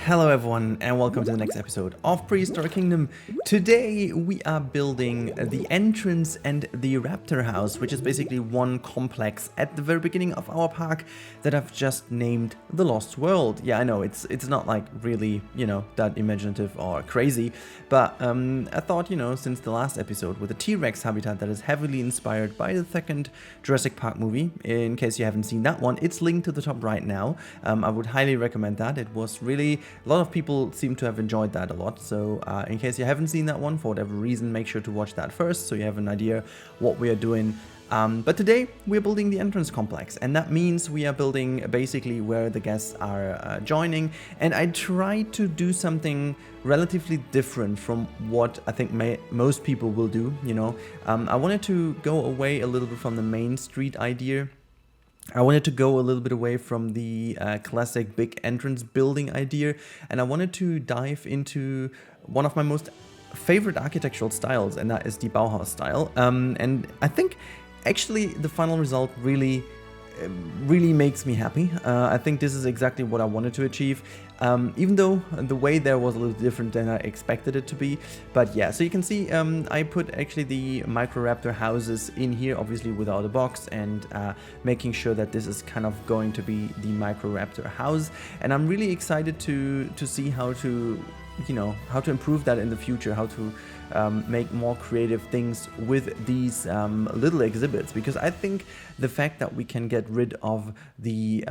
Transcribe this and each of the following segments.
Hello everyone and welcome to the next episode of Prehistoric Kingdom. Today we are building the entrance and the raptor house, which is basically one complex at the very beginning of our park that I've just named the Lost World. Yeah, I know it's not like really, that imaginative or crazy, but I thought, since the last episode with the T-Rex habitat that is heavily inspired by the second Jurassic Park movie, in case you haven't seen that one, it's linked to the top right now. I would highly recommend that. It was really, a lot of people seem to have enjoyed that a lot, so in case you haven't seen that one for whatever reason, make sure to watch that first so you have an idea what we are doing. But today we're building the entrance complex, and that means we are building basically where the guests are joining, and I tried to do something relatively different from what I think most people will do. I wanted to go away a little bit from the main street idea. I wanted to go a little bit away from the classic big entrance building idea, and I wanted to dive into one of my most favorite architectural styles, and that is the Bauhaus style. And I think actually the final result really makes me happy. I think this is exactly what I wanted to achieve, even though the way there was a little different than I expected it to be. But yeah, so you can see I put actually the Micro Raptor houses in here, obviously without a box, and making sure that this is kind of going to be the Micro Raptor house. And I'm really excited to see how to improve that in the future, how to make more creative things with these little exhibits, because I think the fact that we can get rid of the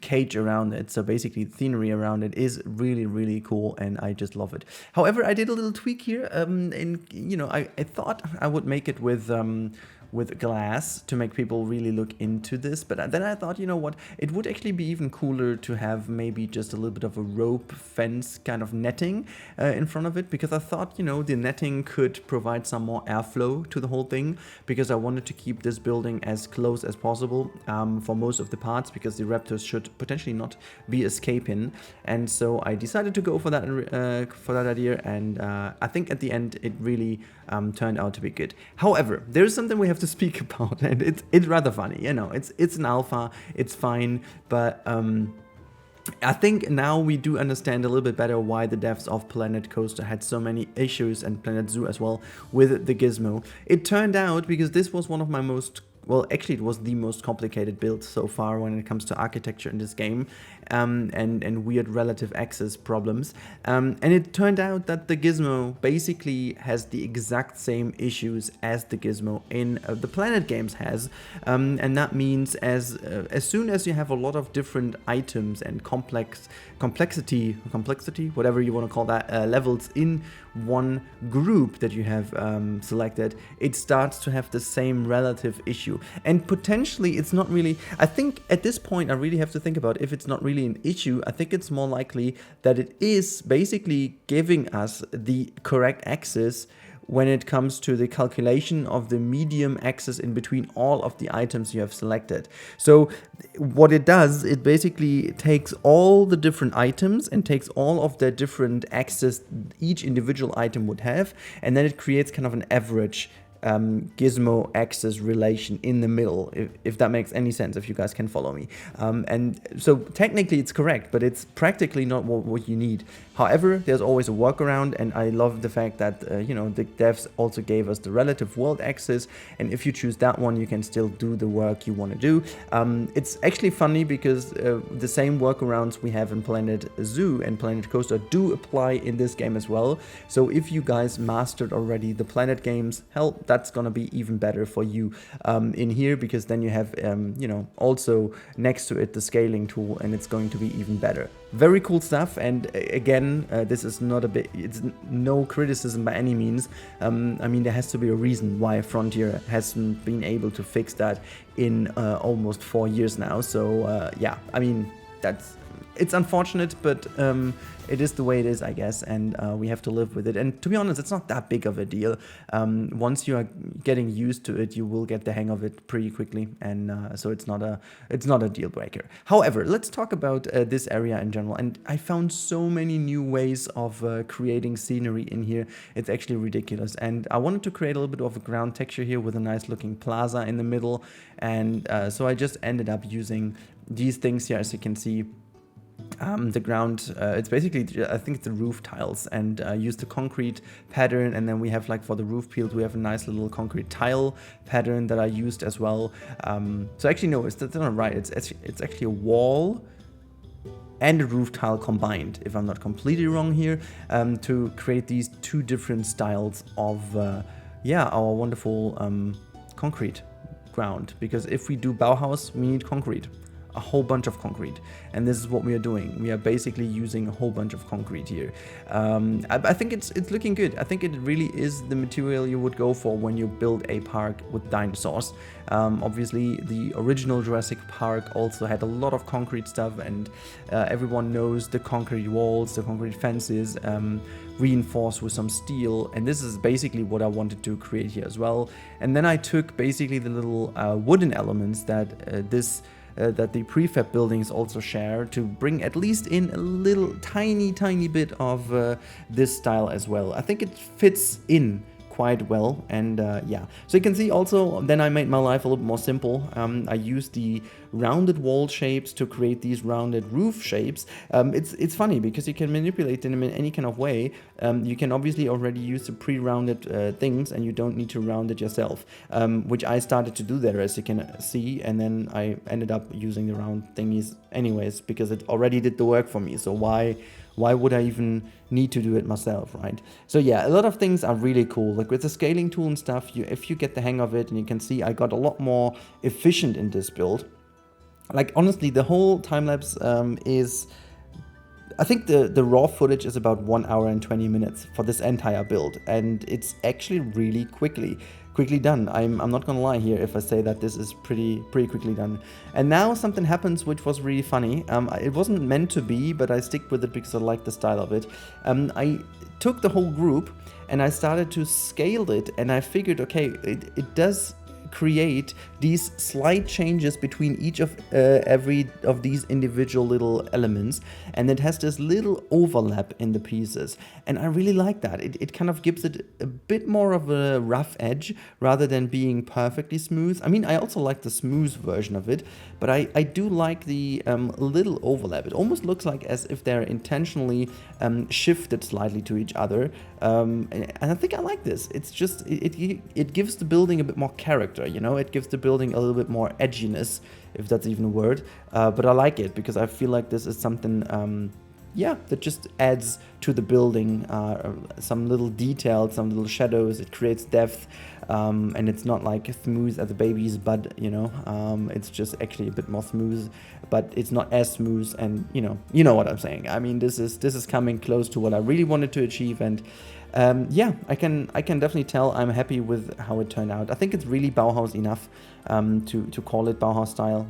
cage around it, so basically the scenery around it, is really cool, and I just love it. However, I did a little tweak here, and I thought I would make it with glass to make people really look into this, but then I thought, it would actually be even cooler to have maybe just a little bit of a rope fence kind of netting in front of it, because I thought, the netting could provide some more airflow to the whole thing, because I wanted to keep this building as close as possible for most of the parts, because the raptors should potentially not be escaping. And so I decided to go for that idea, and I think at the end it really turned out to be good. However, there is something we have to speak about, and it's rather funny. It's an alpha, it's fine, but I think now we do understand a little bit better why the devs of Planet Coaster had so many issues, and Planet Zoo as well, with the gizmo. It turned out because this was one of my it was the most complicated build so far when it comes to architecture in this game, and weird relative access problems. And it turned out that the gizmo basically has the exact same issues as the gizmo in the Planet games has, and that means as soon as you have a lot of different items and complexity, whatever you want to call that, levels in one group that you have selected, it starts to have the same relative issue. And potentially it's not really, I think at this point I really have to think about if it's not really an issue. I think it's more likely that it is basically giving us the correct axis when it comes to the calculation of the medium axis in between all of the items you have selected. So what it does, it basically takes all the different items and takes all of the different axes each individual item would have, and then it creates kind of an average gizmo axis relation in the middle, if that makes any sense, if you guys can follow me. And so technically it's correct, but it's practically not what you need. However, there's always a workaround, and I love the fact that the devs also gave us the relative world axis, and if you choose that one, you can still do the work you want to do. It's actually funny because the same workarounds we have in Planet Zoo and Planet Coaster do apply in this game as well. So if you guys mastered already the Planet games, hell, that's gonna be even better for you in here, because then you have also next to it the scaling tool, and it's going to be even better. Very cool stuff. And again, this is it's no criticism by any means. I mean, there has to be a reason why Frontier hasn't been able to fix that in almost 4 years now. So yeah, I mean, it's unfortunate, but it is the way it is, I guess, and we have to live with it. And to be honest, it's not that big of a deal. Once you are getting used to it, you will get the hang of it pretty quickly, and so it's not a deal breaker. However, let's talk about this area in general. And I found so many new ways of creating scenery in here. It's actually ridiculous. And I wanted to create a little bit of a ground texture here with a nice looking plaza in the middle, and so I just ended up using these things here, as you can see. the ground, it's basically, I think it's the roof tiles, and use the concrete pattern, and then we have, like, for the roof peeled, we have a nice little concrete tile pattern that I used as well. So actually, no, that's not right. It's actually a wall and a roof tile combined, if I'm not completely wrong here, to create these two different styles of, our wonderful concrete ground. Because if we do Bauhaus, we need concrete. A whole bunch of concrete, and this is what we are doing. We are basically using a whole bunch of concrete here. I think it's looking good. I think it really is the material you would go for when you build a park with dinosaurs. Obviously, the original Jurassic Park also had a lot of concrete stuff, and everyone knows the concrete walls, the concrete fences, reinforced with some steel, and this is basically what I wanted to create here as well. And then I took basically the little wooden elements that that the prefab buildings also share, to bring at least in a little tiny bit of this style as well. I think it fits in quite well, and so you can see also, then I made my life a little more simple. I used the rounded wall shapes to create these rounded roof shapes. It's funny because you can manipulate them in any kind of way. You can obviously already use the pre-rounded things, and you don't need to round it yourself, which I started to do there, as you can see, and then I ended up using the round thingies anyways, because it already did the work for me. So why would I even need to do it myself, right? So yeah, a lot of things are really cool. Like with the scaling tool and stuff, if you get the hang of it, and you can see I got a lot more efficient in this build. Like honestly, the whole time-lapse is, I think the raw footage is about 1 hour and 20 minutes for this entire build, and it's actually really quickly done. I'm not gonna lie here if I say that this is pretty quickly done. And now something happens which was really funny. It wasn't meant to be, but I stick with it because I like the style of it. I took the whole group and I started to scale it, and I figured, okay, it does create these slight changes between each of every of these individual little elements, and it has this little overlap in the pieces, and I really like that. It kind of gives it a bit more of a rough edge rather than being perfectly smooth. I mean, I also like the smooth version of it, but I do like the little overlap. It almost looks like as if they're intentionally shifted slightly to each other, and I think I like this. It's just, it gives the building a bit more character, you know? It gives the building a little bit more edginess, if that's even a word, but I like it because I feel like this is something that just adds to the building some little details, some little shadows. It creates depth, and it's not like smooth as a baby's butt, you know. It's just actually a bit more smooth, but it's not as smooth, and you know what I'm saying. I mean, this is coming close to what I really wanted to achieve, and I can definitely tell I'm happy with how it turned out. I think it's really Bauhaus enough to call it Bauhaus style.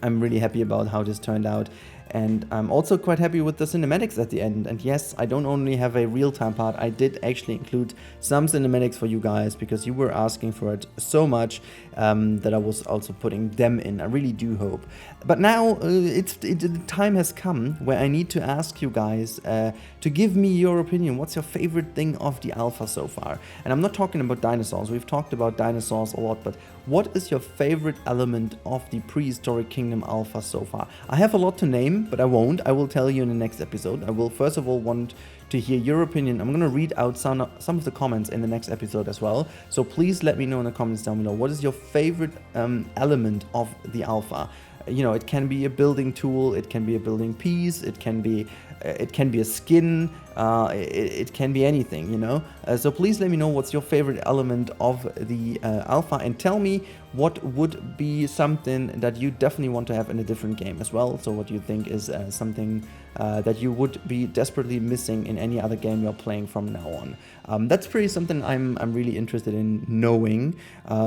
I'm really happy about how this turned out, and I'm also quite happy with the cinematics at the end. And yes, I don't only have a real-time part, I did actually include some cinematics for you guys because you were asking for it so much, that I was also putting them in. I really do hope. But now the time has come where I need to ask you guys to give me your opinion. What's your favorite thing of the alpha so far? And I'm not talking about dinosaurs. We've talked about dinosaurs a lot, but what is your favorite element of the Prehistoric Kingdom Alpha so far? I have a lot to name, but I won't. I will tell you in the next episode. I will first of all want to hear your opinion. I'm going to read out some of the comments in the next episode as well. So please let me know in the comments down below. What is your favorite element of the alpha? You know, it can be a building tool, it can be a building piece, it can be a skin, it can be anything, you know. So please let me know what's your favorite element of the alpha, and tell me what would be something that you definitely want to have in a different game as well. So what you think is something that you would be desperately missing in any other game you're playing from now on. That's pretty something I'm really interested in knowing,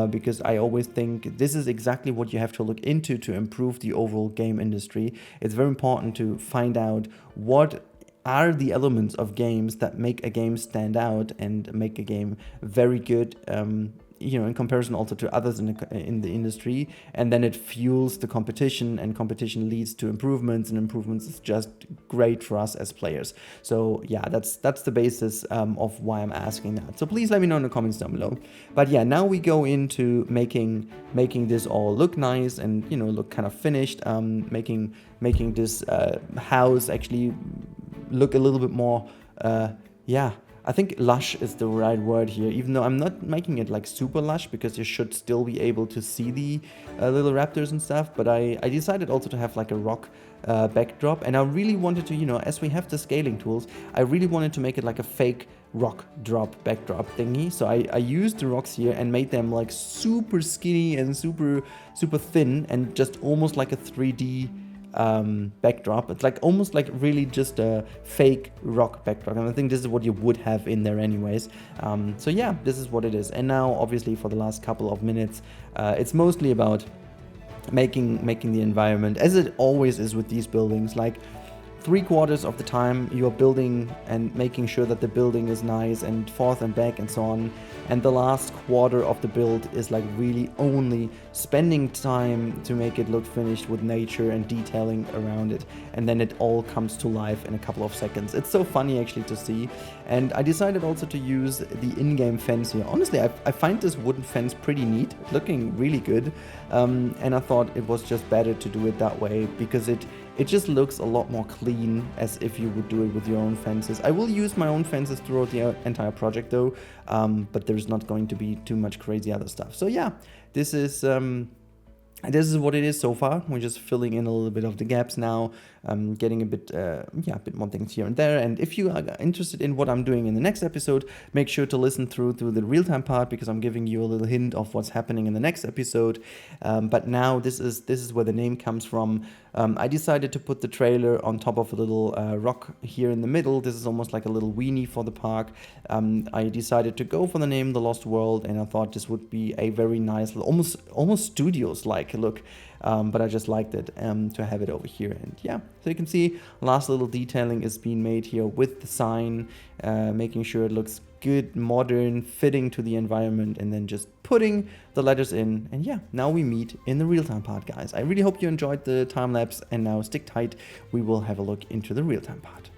because I always think this is exactly what you have to look into to improve the overall game industry. It's very important to find out what are the elements of games that make a game stand out and make a game very good in comparison also to others in the industry, and then it fuels the competition, and competition leads to improvements, and improvements is just great for us as players. So yeah, that's the basis of why I'm asking that. So please let me know in the comments down below. But yeah, now we go into making this all look nice and look kind of finished, making this house actually look a little bit more I think lush is the right word here, even though I'm not making it like super lush, because you should still be able to see the little raptors and stuff. But I decided also to have like a rock backdrop, and I really wanted to, as we have the scaling tools, I really wanted to make it like a fake rock drop backdrop thingy. So I used the rocks here and made them like super skinny and super thin, and just almost like a 3D backdrop. It's like almost like really just a fake rock backdrop, and I think this is what you would have in there anyways. So yeah, this is what it is. And now obviously for the last couple of minutes it's mostly about making the environment, as it always is with these buildings. Like 3/4 of the time you're building and making sure that the building is nice and forth and back and so on, and the last quarter of the build is like really only spending time to make it look finished with nature and detailing around it, and then it all comes to life in a couple of seconds. It's so funny actually to see. And I decided also to use the in-game fence here. Honestly, I find this wooden fence pretty neat, looking really good, and I thought it was just better to do it that way, because it just looks a lot more clean, as if you would do it with your own fences. I will use my own fences throughout the entire project though, but there's not going to be too much crazy other stuff. So yeah, this is what it is so far. We're just filling in a little bit of the gaps now, getting a bit more things here and there. And if you are interested in what I'm doing in the next episode, make sure to listen through to the real-time part, because I'm giving you a little hint of what's happening in the next episode. But now this is where the name comes from. I decided to put the trailer on top of a little rock here in the middle. This is almost like a little weenie for the park. I decided to go for the name The Lost World, and I thought this would be a very nice, almost studios-like look. But I just liked it to have it over here. And yeah, so you can see last little detailing is being made here with the sign, making sure it looks good, modern, fitting to the environment, and then just putting the letters in. And yeah, now we meet in the real-time part, guys. I really hope you enjoyed the time lapse, and now stick tight, we will have a look into the real-time part.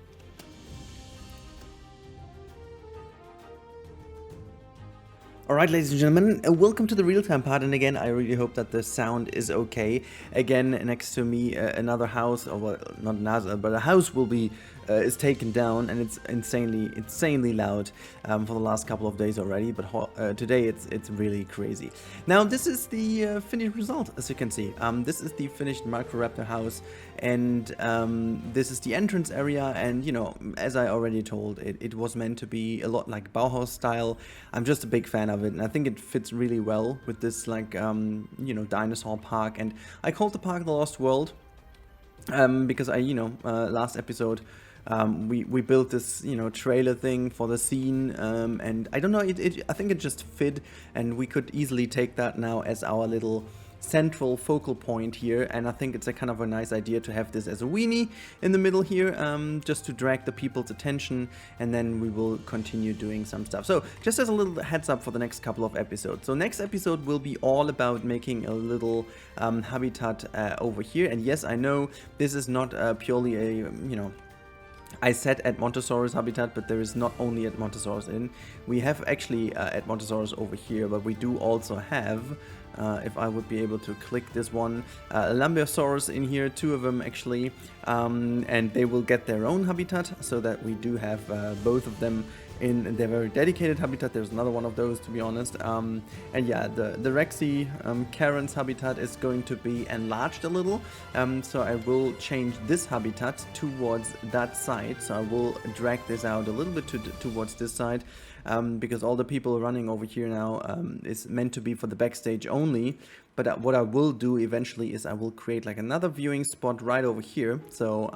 Alright, ladies and gentlemen, welcome to the real-time part, and again, I really hope that the sound is okay. Again, next to me, another house, or well, not another, but a house will be is taken down, and it's insanely loud for the last couple of days already, but today it's really crazy. Now this is the finished result, as you can see. This is the finished Micro Raptor house, and this is the entrance area. And as I already told, it was meant to be a lot like Bauhaus style. I'm just a big fan of it, and I think it fits really well with this like dinosaur park. And I called the park The Lost World because last episode we built this trailer thing for the scene, and I don't know, I think it just fit, and we could easily take that now as our little central focal point here. And I think it's a kind of a nice idea to have this as a weenie in the middle here, just to drag the people's attention, and then we will continue doing some stuff. So just as a little heads up for the next couple of episodes. So next episode will be all about making a little habitat over here. And yes, I know this is not purely a I said edmontosaurus habitat, but there is not only edmontosaurus in. We have actually edmontosaurus over here, but we do also have, if I would be able to click this one, Lambeosaurus in here, 2 of them actually, and they will get their own habitat, so that we do have both of them in their very dedicated habitat. There's another one of those, to be honest. And yeah, the Rexy Karen's habitat is going to be enlarged a little, so I will change this habitat towards that side. So I will drag this out a little bit towards this side, because all the people running over here now is meant to be for the backstage only. But what I will do eventually is I will create like another viewing spot right over here, so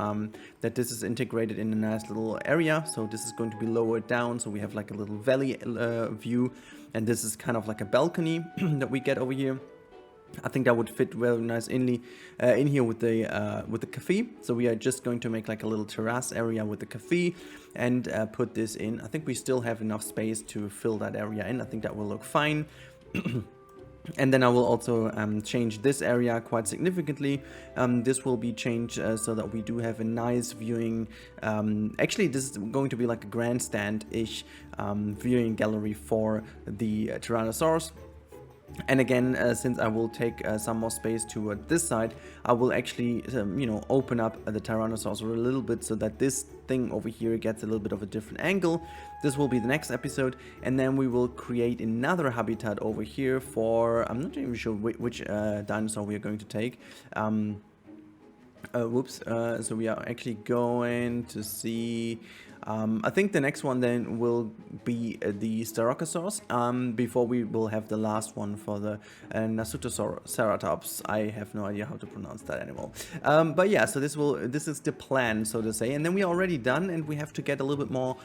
that this is integrated in a nice little area. So this is going to be lowered down, so we have like a little valley view, and this is kind of like a balcony that we get over here. I think that would fit very nice in here with the cafe. So we are just going to make like a little terrace area with the cafe, and put this in. I think we still have enough space to fill that area in. I think that will look fine. And then I will also change this area quite significantly. This will be changed so that we do have a nice viewing. Actually, this is going to be like a grandstand-ish viewing gallery for the Tyrannosaurus. And again, since I will take some more space toward this side, I will actually, open up the Tyrannosaurus a little bit so that this thing over here gets a little bit of a different angle. This will be the next episode, and then we will create another habitat over here for, I'm not even sure which dinosaur we are going to take. So we are actually going to see, I think the next one then will be the Styracosaurus, before we will have the last one for the Nasutoceratops. I have no idea how to pronounce that animal. But yeah, so this is the plan, so to say, and then we are already done, and we have to get a little bit more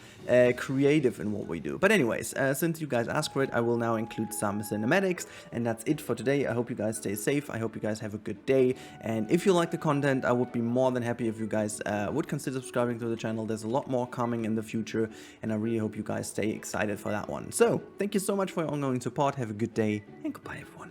creative in what we do. But anyways, since you guys asked for it, I will now include some cinematics, and that's it for today. I hope you guys stay safe. I hope you guys have a good day, and if you like the content, I would be more than happy if you guys would consider subscribing to the channel. There's a lot more coming in the future, and I really hope you guys stay excited for that one. So thank you so much for your ongoing support. Have a good day, and goodbye everyone.